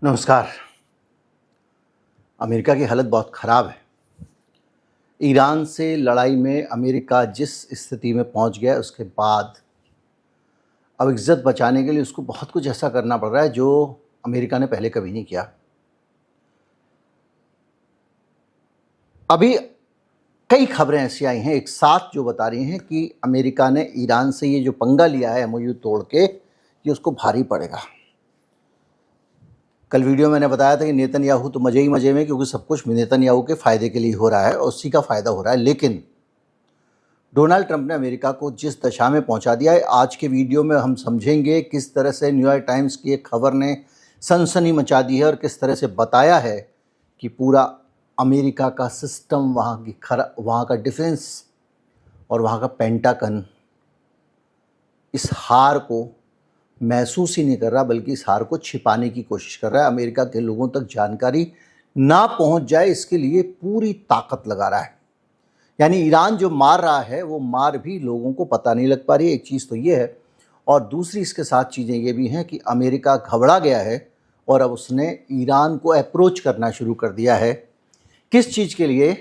नमस्कार। अमेरिका की हालत बहुत ख़राब है। ईरान से लड़ाई में अमेरिका जिस स्थिति में पहुंच गया उसके बाद अब इज़्ज़त बचाने के लिए उसको बहुत कुछ ऐसा करना पड़ रहा है जो अमेरिका ने पहले कभी नहीं किया। अभी कई खबरें ऐसी आई हैं एक साथ जो बता रही हैं कि अमेरिका ने ईरान से ये जो पंगा लिया है एमओयू तोड़ के, ये उसको भारी पड़ेगा। कल वीडियो मैंने बताया था कि नेतन्याहू तो मज़े ही मज़े में, क्योंकि सब कुछ नेतन्याहू के फ़ायदे के लिए हो रहा है और उसी का फ़ायदा हो रहा है। लेकिन डोनाल्ड ट्रंप ने अमेरिका को जिस दशा में पहुंचा दिया है, आज के वीडियो में हम समझेंगे किस तरह से न्यूयॉर्क टाइम्स की एक खबर ने सनसनी मचा दी है और किस तरह से बताया है कि पूरा अमेरिका का सिस्टम, वहाँ का डिफेंस और वहाँ का पेंटागन इस हार को महसूस ही नहीं कर रहा, बल्कि इस हार को छिपाने की कोशिश कर रहा है। अमेरिका के लोगों तक जानकारी ना पहुंच जाए इसके लिए पूरी ताकत लगा रहा है। यानी ईरान जो मार रहा है वो मार भी लोगों को पता नहीं लग पा रही है। एक चीज़ तो ये है, और दूसरी इसके साथ चीज़ें ये भी हैं कि अमेरिका घबरा गया है और अब उसने ईरान को अप्रोच करना शुरू कर दिया है। किस चीज़ के लिए?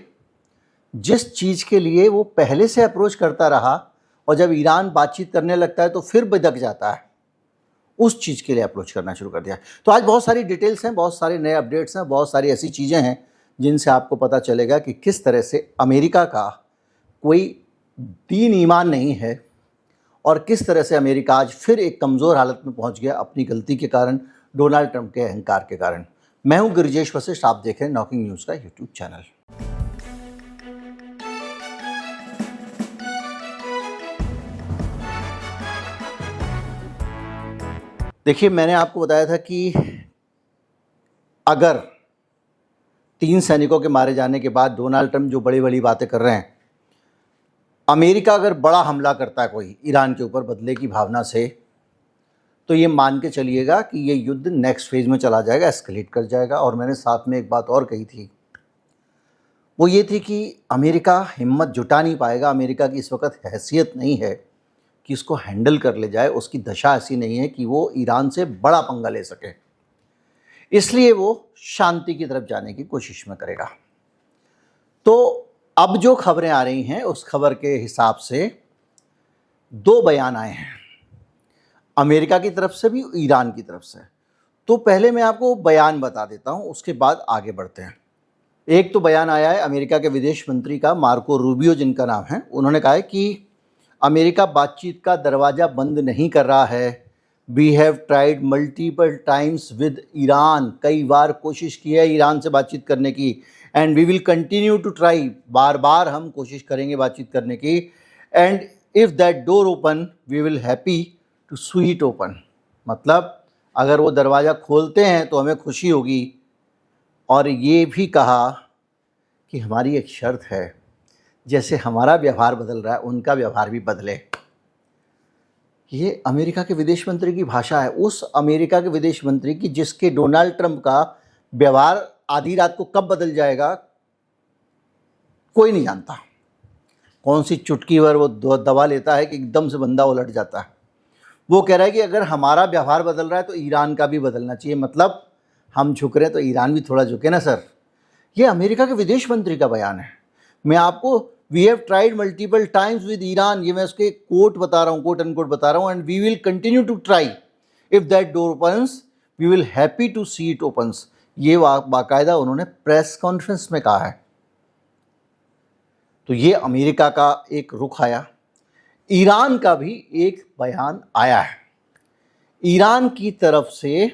जिस चीज़ के लिए वो पहले से अप्रोच करता रहा, और जब ईरान बातचीत करने लगता है तो फिर बिदक जाता है, उस चीज़ के लिए अप्रोच करना शुरू कर दिया। तो आज बहुत सारी डिटेल्स हैं, बहुत सारे नए अपडेट्स हैं, बहुत सारी ऐसी चीज़ें हैं जिनसे आपको पता चलेगा कि किस तरह से अमेरिका का कोई दीन ईमान नहीं है और किस तरह से अमेरिका आज फिर एक कमज़ोर हालत में पहुंच गया अपनी गलती के कारण, डोनाल्ड ट्रंप के अहंकार के कारण। मैं हूं गिरिजेश वशिष्ठ, आप देख रहे हैं नॉकिंग न्यूज़ का यूट्यूब चैनल। देखिए, मैंने आपको बताया था कि अगर 3 सैनिकों के मारे जाने के बाद डोनाल्ड ट्रंप जो बड़ी बड़ी बातें कर रहे हैं, अमेरिका अगर बड़ा हमला करता है कोई ईरान के ऊपर बदले की भावना से, तो ये मान के चलिएगा कि ये युद्ध नेक्स्ट फेज में चला जाएगा, एस्केलेट कर जाएगा। और मैंने साथ में एक बात और कही थी, वो ये थी कि अमेरिका हिम्मत जुटा नहीं पाएगा। अमेरिका की इस वक्त हैसियत नहीं है कि इसको हैंडल कर ले जाए, उसकी दशा ऐसी नहीं है कि वो ईरान से बड़ा पंगा ले सके, इसलिए वो शांति की तरफ जाने की कोशिश में करेगा। तो अब जो खबरें आ रही हैं उस खबर के हिसाब से 2 बयान आए हैं, अमेरिका की तरफ से भी, ईरान की तरफ से। तो पहले मैं आपको बयान बता देता हूं, उसके बाद आगे बढ़ते हैं। एक तो बयान आया है अमेरिका के विदेश मंत्री का, मार्को रूबियो जिनका नाम है। उन्होंने कहा है कि अमेरिका बातचीत का दरवाज़ा बंद नहीं कर रहा है। We have tried multiple times with Iran, कई बार कोशिश की है ईरान से बातचीत करने की, and we will continue to try, बार बार हम कोशिश करेंगे बातचीत करने की, and if that door open we will happy to see it open. मतलब अगर वो दरवाज़ा खोलते हैं तो हमें खुशी होगी। और ये भी कहा कि हमारी एक शर्त है, जैसे हमारा व्यवहार बदल रहा है उनका व्यवहार भी बदले। ये अमेरिका के विदेश मंत्री की भाषा है, उस अमेरिका के विदेश मंत्री की जिसके डोनाल्ड ट्रंप का व्यवहार आधी रात को कब बदल जाएगा कोई नहीं जानता। कौन सी चुटकी पर वो दवा लेता है कि एकदम से बंदा उलट जाता है। वो कह रहा है कि अगर हमारा व्यवहार बदल रहा है तो ईरान का भी बदलना चाहिए। मतलब हम झुक रहे हैं तो ईरान भी थोड़ा झुके ना सर। ये अमेरिका के विदेश मंत्री का बयान है। मैं आपको we have tried multiple times with Iran, ये मैं उसके कोट बता रहा हूँ, कोट एंड कोट बता रहा हूँ, and we will continue to try, if that door opens we will happy to see it opens. ये बाकायदा उन्होंने प्रेस कॉन्फ्रेंस में कहा है। तो ये अमेरिका का एक रुख आया। ईरान का भी एक बयान आया है। ईरान की तरफ से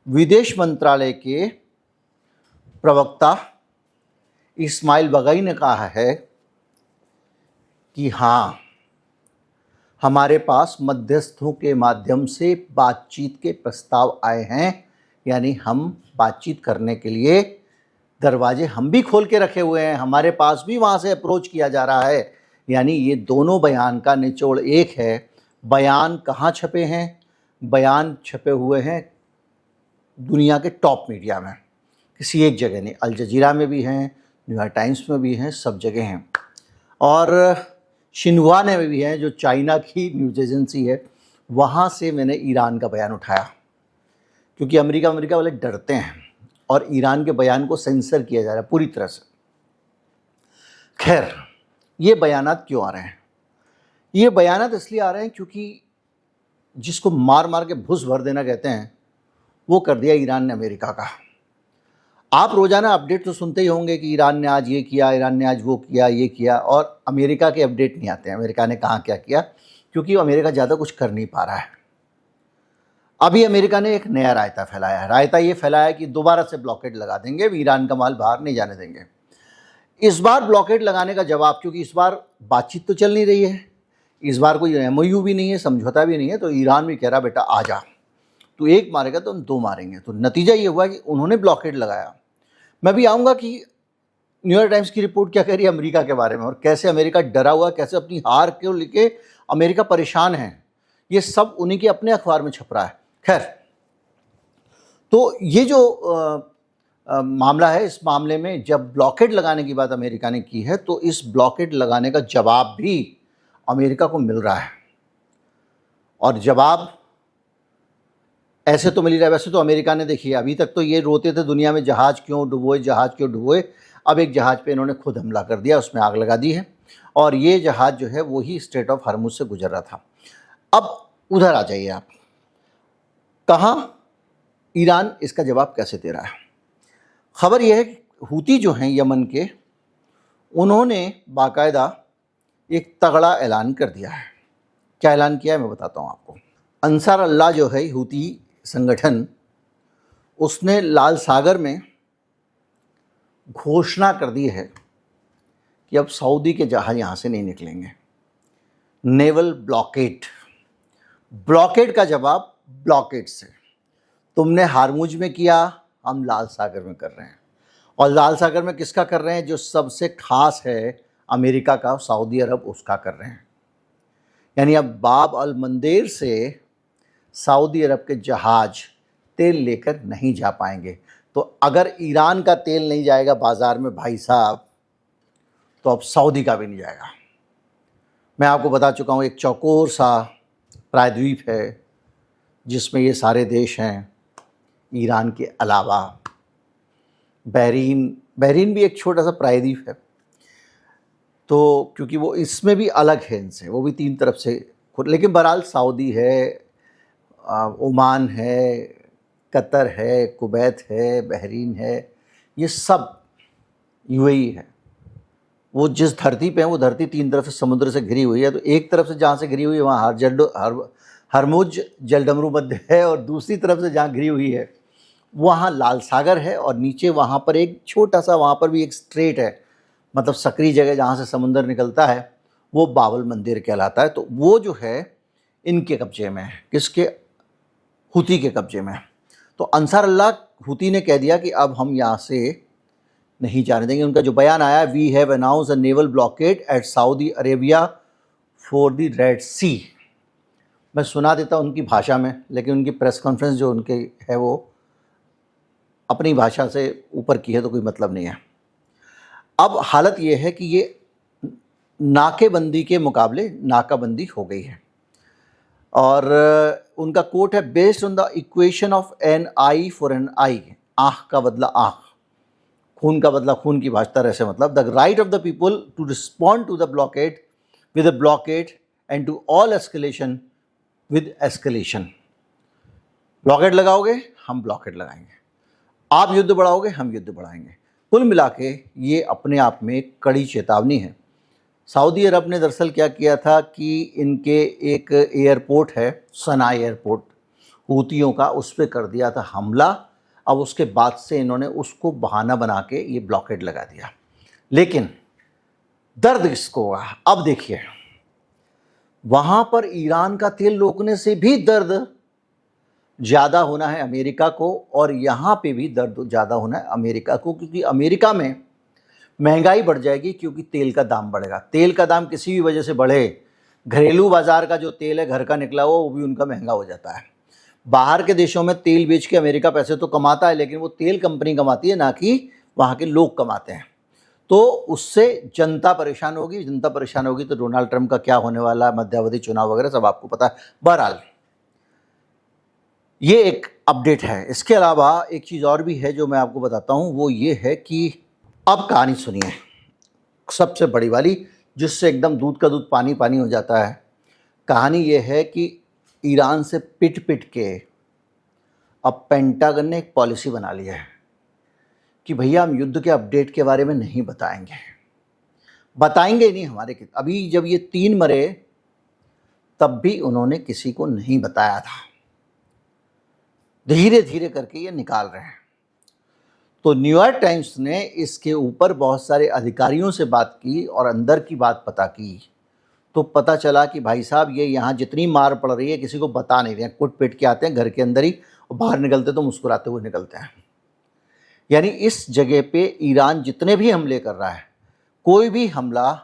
विदेश मंत्रालय के प्रवक्ता इस्माइल बगाई ने कहा है कि हाँ, हमारे पास मध्यस्थों के माध्यम से बातचीत के प्रस्ताव आए हैं। यानी हम बातचीत करने के लिए दरवाजे हम भी खोल के रखे हुए हैं, हमारे पास भी वहाँ से अप्रोच किया जा रहा है। यानी ये दोनों बयान का निचोड़ एक है। बयान कहाँ छपे हैं? बयान छपे हुए हैं दुनिया के टॉप मीडिया में, किसी एक जगह नहीं। अल जजीरा में भी हैं, न्यूयॉर्क टाइम्स में भी हैं, सब जगह हैं। और शिन्हुआ में भी हैं, जो चाइना की न्यूज़ एजेंसी है, वहाँ से मैंने ईरान का बयान उठाया। क्योंकि अमेरिका वाले डरते हैं और ईरान के बयान को सेंसर किया जा रहा है पूरी तरह से। खैर, ये बयानात क्यों आ रहे हैं? ये बयानात इसलिए आ रहे हैं क्योंकि जिसको मार मार के भुस भर देना कहते हैं, वो कर दिया ईरान ने अमेरिका का। आप रोज़ाना अपडेट तो सुनते ही होंगे कि ईरान ने आज ये किया, ईरान ने आज वो किया, ये किया, और अमेरिका के अपडेट नहीं आते हैं अमेरिका ने कहाँ क्या किया, क्योंकि अमेरिका ज़्यादा कुछ कर नहीं पा रहा है। अभी अमेरिका ने एक नया रायता फैलाया है। रायता ये फैलाया कि दोबारा से ब्लॉकेड लगा देंगे, ईरान का माल बाहर नहीं जाने देंगे। इस बार ब्लॉकेड लगाने का जवाब, क्योंकि इस बार बातचीत तो चल नहीं रही है, इस बार कोई MOU भी नहीं है, समझौता भी नहीं है, तो ईरान भी कह रहा बेटा आ जा, तू एक मारेगा तो हम दो मारेंगे। तो नतीजा ये हुआ कि उन्होंने ब्लॉकेड लगाया। मैं भी आऊँगा कि न्यूयॉर्क टाइम्स की रिपोर्ट क्या कह रही है अमेरिका के बारे में, और कैसे अमेरिका डरा हुआ, कैसे अपनी हार को लेके अमेरिका परेशान है, ये सब उन्हीं के अपने अखबार में छप रहा है। खैर, तो ये जो मामला है, इस मामले में जब ब्लॉकेड लगाने की बात अमेरिका ने की है, तो इस ब्लॉकेड लगाने का जवाब भी अमेरिका को मिल रहा है। और जवाब ऐसे तो मिल रहा है। वैसे तो अमेरिका ने, देखिए, अभी तक तो ये रोते थे दुनिया में जहाज़ क्यों डुबोए, जहाज़ क्यों डुबोए। अब एक जहाज़ पे इन्होंने खुद हमला कर दिया, उसमें आग लगा दी है, और ये जहाज़ जो है वही स्ट्रेट ऑफ हॉर्मुज़ से गुजर रहा था। अब उधर आ जाइए आप, कहाँ ईरान इसका जवाब कैसे दे रहा है? खबर यह है कि हूती जो हैं यमन के, उन्होंने बाकायदा एक तगड़ा ऐलान कर दिया है। क्या ऐलान किया है मैं बताता हूँ आपको। अंसार अल्लाह जो है हूती संगठन, उसने लाल सागर में घोषणा कर दी है कि अब सऊदी के जहाज़ यहाँ से नहीं निकलेंगे। नेवल ब्लॉकेड, ब्लॉकेड का जवाब ब्लॉकेड से। तुमने हारमुज में किया, हम लाल सागर में कर रहे हैं। और लाल सागर में किसका कर रहे हैं? जो सबसे खास है अमेरिका का, सऊदी अरब, उसका कर रहे हैं। यानी अब बाब अल मंदेर से सऊदी अरब के जहाज़ तेल लेकर नहीं जा पाएंगे। तो अगर ईरान का तेल नहीं जाएगा बाज़ार में भाई साहब, तो अब सऊदी का भी नहीं जाएगा। मैं आपको बता चुका हूँ, एक चौकोर सा प्रायद्वीप है जिसमें ये सारे देश हैं, ईरान के अलावा बहरीन भी एक छोटा सा प्रायद्वीप है। तो क्योंकि वो इसमें भी अलग है इनसे, वो भी तीन तरफ से खुद, लेकिन बहरहाल सऊदी है, ओमान है, कतर है, कुवैत है, बहरीन है, ये सब UAE है। वो जिस धरती पे है, वो धरती तीन तरफ से समुद्र से घिरी हुई है। तो एक तरफ से जहाँ से घिरी हुई है वहाँ हरमुज जलडमरू मध्य है, और दूसरी तरफ से जहाँ घिरी हुई है वहाँ लाल सागर है, और नीचे वहाँ पर एक छोटा सा, वहाँ पर भी एक स्ट्रेट है, मतलब सक्रिय जगह जहाँ से समुद्र निकलता है, वो बाबल मंदिर कहलाता है। तो वो जो है इनके कब्जे में है। किसके? हूती के कब्जे में है। तो अंसार अल्लाह हूती ने कह दिया कि अब हम यहाँ से नहीं जाने देंगे। उनका जो बयान आया, we have announce a naval blockade at Saudi Arabia for the Red Sea. मैं सुना देता उनकी भाषा में, लेकिन उनकी प्रेस कॉन्फ्रेंस जो उनके है वो अपनी भाषा से ऊपर की है, तो कोई मतलब नहीं है। अब हालत ये है कि ये नाकेबंदी के मुकाबले नाकाबंदी हो गई है, और उनका कोट है, based on the equation of an eye for an eye, आँख का बदला आँख, खून का बदला खून की भाषा ऐसे, मतलब the right of the people to respond to the blockade with the blockade and to all escalation with escalation. Blockade लगाओगे, हम ब्लॉकेड लगाएंगे, आप युद्ध बढ़ाओगे, हम युद्ध बढ़ाएंगे। कुल मिला के ये अपने आप में एक कड़ी चेतावनी है। सऊदी अरब ने दरअसल क्या किया था कि इनके एक एयरपोर्ट है, सना एयरपोर्ट, हूतियों का, उस पर कर दिया था हमला। अब उसके बाद से इन्होंने उसको बहाना बना के ये ब्लॉकेड लगा दिया। लेकिन दर्द किसको हुआ? अब देखिए, वहाँ पर ईरान का तेल रोकने से भी दर्द ज़्यादा होना है अमेरिका को, और यहाँ पे भी दर्द ज़्यादा होना है अमेरिका को, क्योंकि अमेरिका में महंगाई बढ़ जाएगी, क्योंकि तेल का दाम बढ़ेगा। तेल का दाम किसी भी वजह से बढ़े, घरेलू बाज़ार का जो तेल है घर का निकला हुआ, वो भी उनका महंगा हो जाता है। बाहर के देशों में तेल बेच के अमेरिका पैसे तो कमाता है, लेकिन वो तेल कंपनी कमाती है, ना कि वहाँ के लोग कमाते हैं। तो उससे जनता परेशान होगी, जनता परेशान होगी तो डोनाल्ड ट्रंप का क्या होने वाला है, मध्यावधि चुनाव वगैरह सब आपको पता है। बहरहाल ये एक अपडेट है। इसके अलावा एक चीज़ और भी है जो मैं आपको बताता हूँ, वो ये है कि अब कहानी सुनिए, सबसे बड़ी वाली, जिससे एकदम दूध का दूध पानी पानी हो जाता है। कहानी ये है कि ईरान से पिट पिट के अब पेंटागन ने एक पॉलिसी बना लिया है कि भैया हम युद्ध के अपडेट के बारे में नहीं बताएंगे नहीं हमारे। अभी जब ये 3 मरे तब भी उन्होंने किसी को नहीं बताया था। धीरे धीरे करके ये निकाल रहे हैं। तो न्यूयॉर्क टाइम्स ने इसके ऊपर बहुत सारे अधिकारियों से बात की और अंदर की बात पता की, तो पता चला कि भाई साहब ये यहाँ जितनी मार पड़ रही है किसी को बता नहीं रहे हैं, कुट पिट के आते हैं घर के अंदर ही, और बाहर निकलते तो मुस्कुराते हुए निकलते हैं। यानी इस जगह पे ईरान जितने भी हमले कर रहा है, कोई भी हमला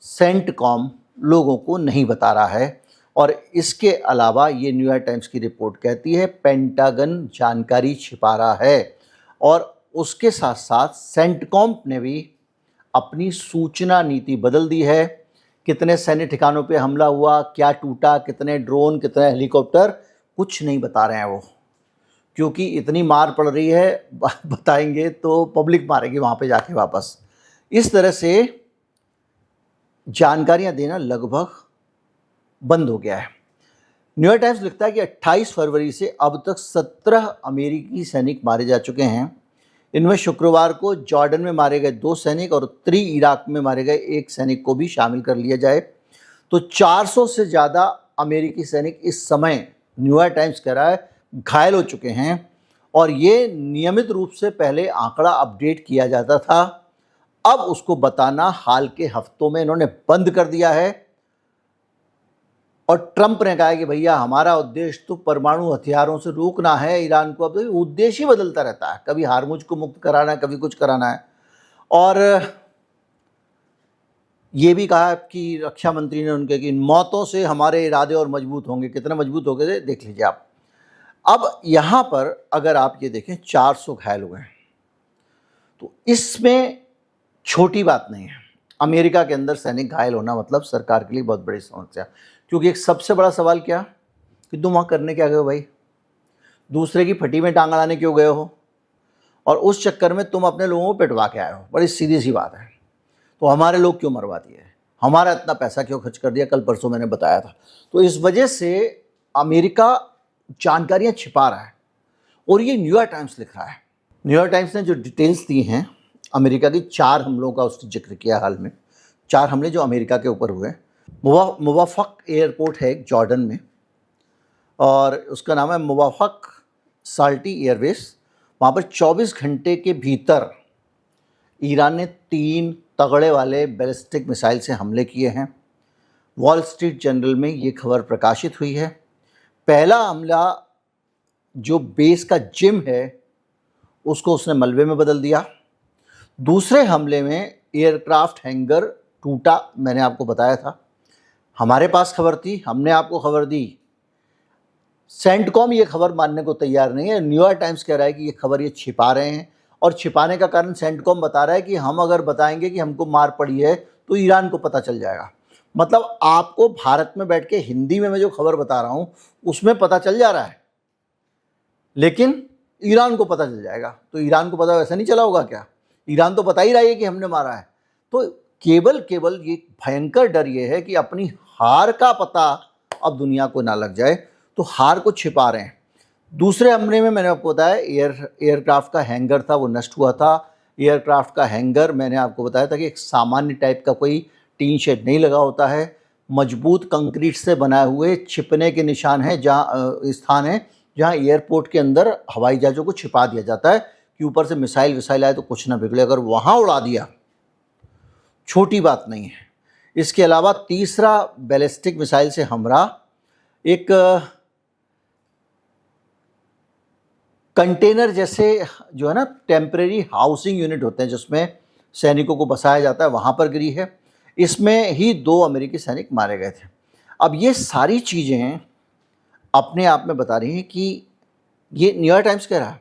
सेंटकॉम लोगों को नहीं बता रहा है। और इसके अलावा ये न्यूयॉर्क टाइम्स की रिपोर्ट कहती है पेंटागन जानकारी छिपा रहा है, और उसके साथ साथ सेंटकॉम ने भी अपनी सूचना नीति बदल दी है। कितने सैन्य ठिकानों पे हमला हुआ, क्या टूटा, कितने ड्रोन, कितने हेलीकॉप्टर, कुछ नहीं बता रहे हैं वो, क्योंकि इतनी मार पड़ रही है, बताएंगे तो पब्लिक मारेगी वहाँ पे जाके वापस। इस तरह से जानकारियाँ देना लगभग बंद हो गया है। न्यूयॉर्क टाइम्स लिखता है कि 28 फरवरी से अब तक 17 अमेरिकी सैनिक मारे जा चुके हैं। इनमें शुक्रवार को जॉर्डन में मारे गए 2 सैनिक और उत्तरी इराक में मारे गए 1 सैनिक को भी शामिल कर लिया जाए। तो 400 से ज़्यादा अमेरिकी सैनिक इस समय, न्यूयॉर्क टाइम्स कह रहा है, घायल हो चुके हैं। और ये नियमित रूप से पहले आंकड़ा अपडेट किया जाता था, अब उसको बताना हाल के हफ्तों में इन्होंने बंद कर दिया है। और ट्रंप ने कहा है कि भैया हमारा उद्देश्य तो परमाणु हथियारों से रोकना है ईरान को। अब तो उद्देश्य ही बदलता रहता है, कभी हार्मुज को मुक्त कराना है, कभी कुछ कराना है। और ये भी कहा कि रक्षा मंत्री ने उनके कि इन मौतों से हमारे इरादे और मजबूत होंगे। कितने मजबूत हो गए देख लीजिए आप। अब यहाँ पर अगर आप ये देखें 400 घायल हुए हैं, तो इसमें छोटी बात नहीं है। अमेरिका के अंदर सैनिक घायल होना मतलब सरकार के लिए बहुत बड़ी समस्या, क्योंकि एक सबसे बड़ा सवाल क्या कि तुम वहाँ करने क्या गए हो भाई, दूसरे की फटी में टांग अड़ाने क्यों गए हो, और उस चक्कर में तुम अपने लोगों को पिटवा के आए हो। बड़ी सीधी सी बात है। तो हमारे लोग क्यों मरवा दिए, हमारा इतना पैसा क्यों खर्च कर दिया, कल परसों मैंने बताया था। तो इस वजह से अमेरिका जानकारियाँ छिपा रहा है, और ये न्यूयॉर्क टाइम्स लिख रहा है। न्यूयॉर्क टाइम्स ने जो डिटेल्स दी हैं अमेरिका की 4 हमलों का उसने जिक्र किया हाल में, 4 हमले जो अमेरिका के ऊपर हुए। मुवाफ़क़ एयरपोर्ट है एक जॉर्डन में, और उसका नाम है मुवाफ़क़ साल्टी एयरवेज। वहाँ पर 24 घंटे के भीतर ईरान ने 3 तगड़े वाले बैलिस्टिक मिसाइल से हमले किए हैं। वॉल स्ट्रीट जर्नल में ये खबर प्रकाशित हुई है। पहला हमला जो बेस का जिम है उसको उसने मलबे में बदल दिया। दूसरे हमले में एयरक्राफ्ट हैंगर टूटा, मैंने आपको बताया था, हमारे पास खबर थी, हमने आपको खबर दी। सेंटकॉम ये खबर मानने को तैयार नहीं है। न्यूयॉर्क टाइम्स कह रहा है कि ये खबर ये छिपा रहे हैं, और छिपाने का कारण सेंटकॉम बता रहा है कि हम अगर बताएंगे कि हमको मार पड़ी है तो ईरान को पता चल जाएगा। मतलब आपको भारत में बैठ के हिंदी में मैं जो खबर बता रहा हूँ उसमें पता चल जा रहा है, लेकिन ईरान को पता चल जाएगा। तो ईरान को पता वैसा नहीं चला होगा क्या? ईरान तो बता ही रहा है कि हमने मारा है। तो केवल ये भयंकर डर ये है कि अपनी हार का पता अब दुनिया को ना लग जाए, तो हार को छिपा रहे हैं। दूसरे हमले में मैंने आपको बताया एयरक्राफ्ट का हैंगर था, वो नष्ट हुआ था। एयरक्राफ्ट का हैंगर मैंने आपको बताया था कि एक सामान्य टाइप का कोई टीन शेड नहीं लगा होता है, मजबूत कंक्रीट से बनाए हुए छिपने के निशान हैं, जहाँ स्थान है जहाँ एयरपोर्ट के अंदर हवाई जहाज़ों को छिपा दिया जाता है कि ऊपर से मिसाइल विसाइल आए तो कुछ ना बिगड़े। अगर वहाँ उड़ा दिया, छोटी बात नहीं है। इसके अलावा तीसरा बैलिस्टिक मिसाइल से हमला एक कंटेनर जैसे जो है ना टेम्परेरी हाउसिंग यूनिट होते हैं जिसमें सैनिकों को बसाया जाता है, वहाँ पर गिरी है। इसमें ही 2 अमेरिकी सैनिक मारे गए थे। अब ये सारी चीज़ें अपने आप में बता रही हैं कि ये न्यूयॉर्क टाइम्स कह रहा है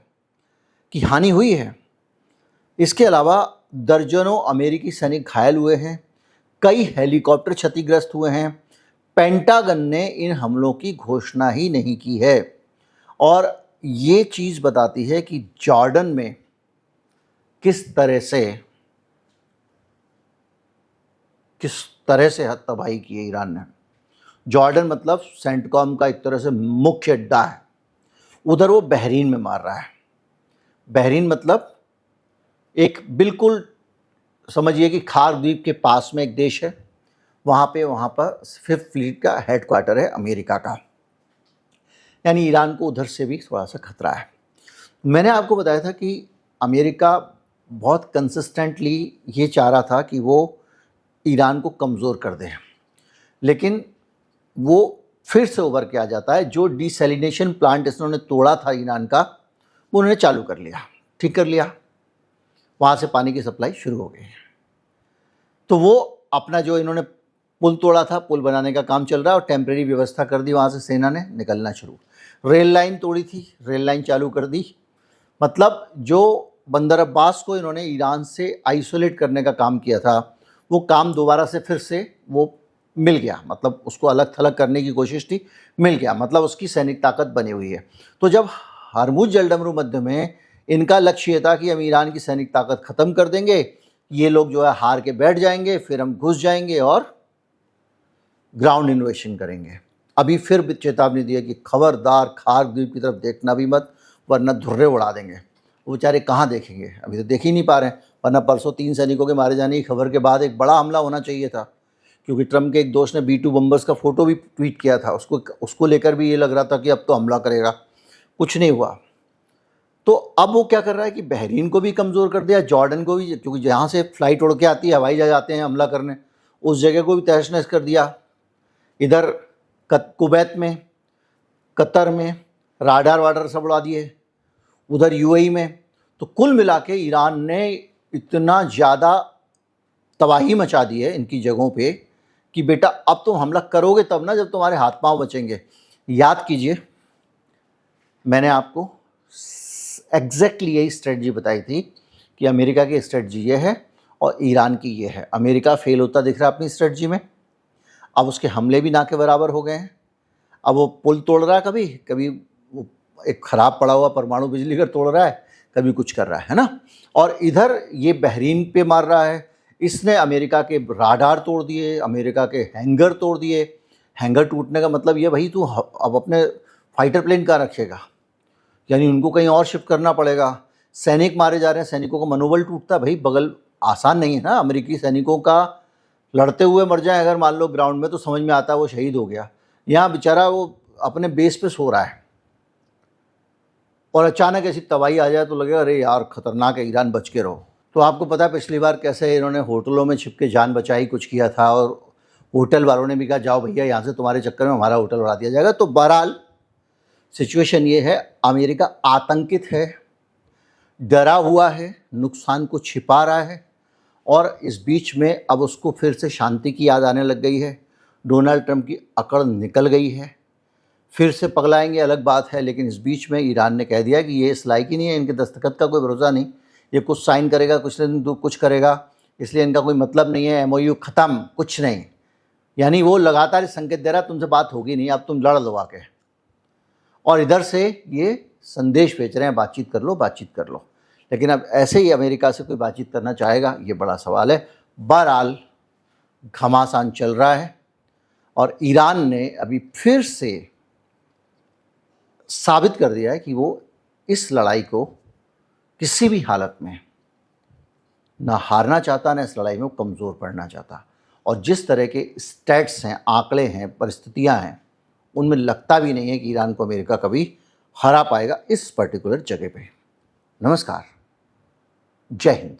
कि हानि हुई है। इसके अलावा दर्जनों अमेरिकी सैनिक घायल हुए हैं, कई हेलीकॉप्टर क्षतिग्रस्त हुए हैं। पेंटागन ने इन हमलों की घोषणा ही नहीं की है। और ये चीज़ बताती है कि जॉर्डन में किस तरह से तबाही की है ईरान ने। जॉर्डन मतलब सेंटकॉम का एक तरह से मुख्य अड्डा है। उधर वो बहरीन में मार रहा है। बहरीन मतलब एक बिल्कुल समझिए कि खार द्वीप के पास में एक देश है। वहाँ पर 5th फ्लीट का हेडक्वार्टर है अमेरिका का। यानी ईरान को उधर से भी थोड़ा सा खतरा है। मैंने आपको बताया था कि अमेरिका बहुत कंसिस्टेंटली ये चाह रहा था कि वो ईरान को कमज़ोर कर दे, लेकिन वो फिर से उभर के आ जाता है। जो डिसैलिनेशन प्लांट इन्होंने तोड़ा था ईरान का, वो उन्होंने चालू कर लिया, ठीक कर लिया। वहाँ से पानी की सप्लाई शुरू हो गई। तो वो अपना जो इन्होंने पुल तोड़ा था, पुल बनाने का काम चल रहा है और टेम्परेरी व्यवस्था कर दी वहाँ से सेना ने, निकलना शुरू। रेल लाइन तोड़ी थी, रेल लाइन चालू कर दी। मतलब जो बंदर अब्बास को इन्होंने ईरान से आइसोलेट करने का काम किया था, वो काम दोबारा से फिर से वो मिल गया। मतलब उसको अलग थलग करने की कोशिश थी, मिल गया। मतलब उसकी सैनिक ताकत बनी हुई है। तो जब हरमुज जलडमरू मध्य में इनका लक्ष्य ये था कि हम ईरान की सैनिक ताकत ख़त्म कर देंगे, ये लोग जो है हार के बैठ जाएंगे, फिर हम घुस जाएंगे और ग्राउंड इन्वेशन करेंगे। अभी फिर चेतावनी दी है कि खबरदार खार द्वीप की तरफ देखना भी मत, वरना धुर्रे उड़ा देंगे। वो बेचारे कहाँ देखेंगे, अभी तो देख ही नहीं पा रहे हैं। वरना परसों 3 सैनिकों के मारे जाने की खबर के बाद एक बड़ा हमला होना चाहिए था, क्योंकि ट्रम्प के एक दोस्त ने B-2 बम्बर्स का फ़ोटो भी ट्वीट किया था। उसको लेकर भी ये लग रहा था कि अब तो हमला करेगा। कुछ नहीं हुआ। तो अब वो क्या कर रहा है कि बहरीन को भी कमज़ोर कर दिया, जॉर्डन को भी, क्योंकि जहाँ से फ़्लाइट उड़ के आती है, हवाई जहाज़ आते हैं हमला करने, उस जगह को भी तहस नहस कर दिया। इधर कुवैत में, कतर में राडार वाडार सब उड़ा दिए, उधर UAE में। तो कुल मिला के ईरान ने इतना ज़्यादा तबाही मचा दी है इनकी जगहों पे कि बेटा अब तुम हमला करोगे तब ना, जब तुम्हारे हाथ पांव बचेंगे। याद कीजिए, मैंने आपको एग्जैक्टली यही स्ट्रेटजी बताई थी कि अमेरिका की स्ट्रेटजी ये है और ईरान की ये है। अमेरिका फेल होता दिख रहा है अपनी स्ट्रेटजी में। अब उसके हमले भी ना के बराबर हो गए हैं। अब वो पुल तोड़ रहा है, कभी वो एक ख़राब पड़ा हुआ परमाणु बिजली घर तोड़ रहा है, कभी कुछ कर रहा है ना। और इधर ये बहरीन पे मार रहा है। इसने अमेरिका के राडार तोड़ दिए, अमेरिका के हैंगर तोड़ दिए। हैंगर टूटने का मतलब ये, भाई तू अब अपने फाइटर प्लेन कहाँ रखेगा, यानी उनको कहीं और शिफ्ट करना पड़ेगा। सैनिक मारे जा रहे हैं, सैनिकों का मनोबल टूटता है। भाई बगल आसान नहीं है ना, अमेरिकी सैनिकों का लड़ते हुए मर जाए अगर मान लो ग्राउंड में, तो समझ में आता है वो शहीद हो गया। यहाँ बेचारा वो अपने बेस पे सो रहा है और अचानक ऐसी तबाही आ जाए तो लगेगा अरे यार खतरनाक है, ईरान बच के रहो। तो आपको पता है पिछली बार कैसे इन्होंने होटलों में छिप के जान बचाई, कुछ किया था, और होटल वालों ने भी कहा जाओ भैया यहाँ से, तुम्हारे चक्कर में हमारा होटल उड़ा दिया जाएगा। तो बहरहाल सिचुएशन ये है, अमेरिका आतंकित है, डरा हुआ है, नुकसान को छिपा रहा है, और इस बीच में अब उसको फिर से शांति की याद आने लग गई है। डोनाल्ड ट्रंप की अकड़ निकल गई है। फिर से पगलाएंगे अलग बात है, लेकिन इस बीच में ईरान ने कह दिया कि ये इस लायक ही नहीं है, इनके दस्तखत का कोई भरोसा नहीं, ये कुछ साइन करेगा, कुछ दिन कुछ करेगा, इसलिए इनका कोई मतलब नहीं है, MOU ख़त्म, कुछ नहीं। यानी वो लगातार संकेत दे रहा तुमसे बात होगी नहीं, अब तुम लड़ लो आके। और इधर से ये संदेश भेज रहे हैं बातचीत कर लो, बातचीत कर लो। लेकिन अब ऐसे ही अमेरिका से कोई बातचीत करना चाहेगा, ये बड़ा सवाल है। बहरहाल घमासान चल रहा है और ईरान ने अभी फिर से साबित कर दिया है कि वो इस लड़ाई को किसी भी हालत में ना हारना चाहता, ना इस लड़ाई में वो कमज़ोर पड़ना चाहता। और जिस तरह के स्टैट्स हैं, आंकड़े हैं, परिस्थितियां हैं, उनमें लगता भी नहीं है कि ईरान को अमेरिका कभी हरा पाएगा इस पर्टिकुलर जगह पे। नमस्कार, जय हिंद।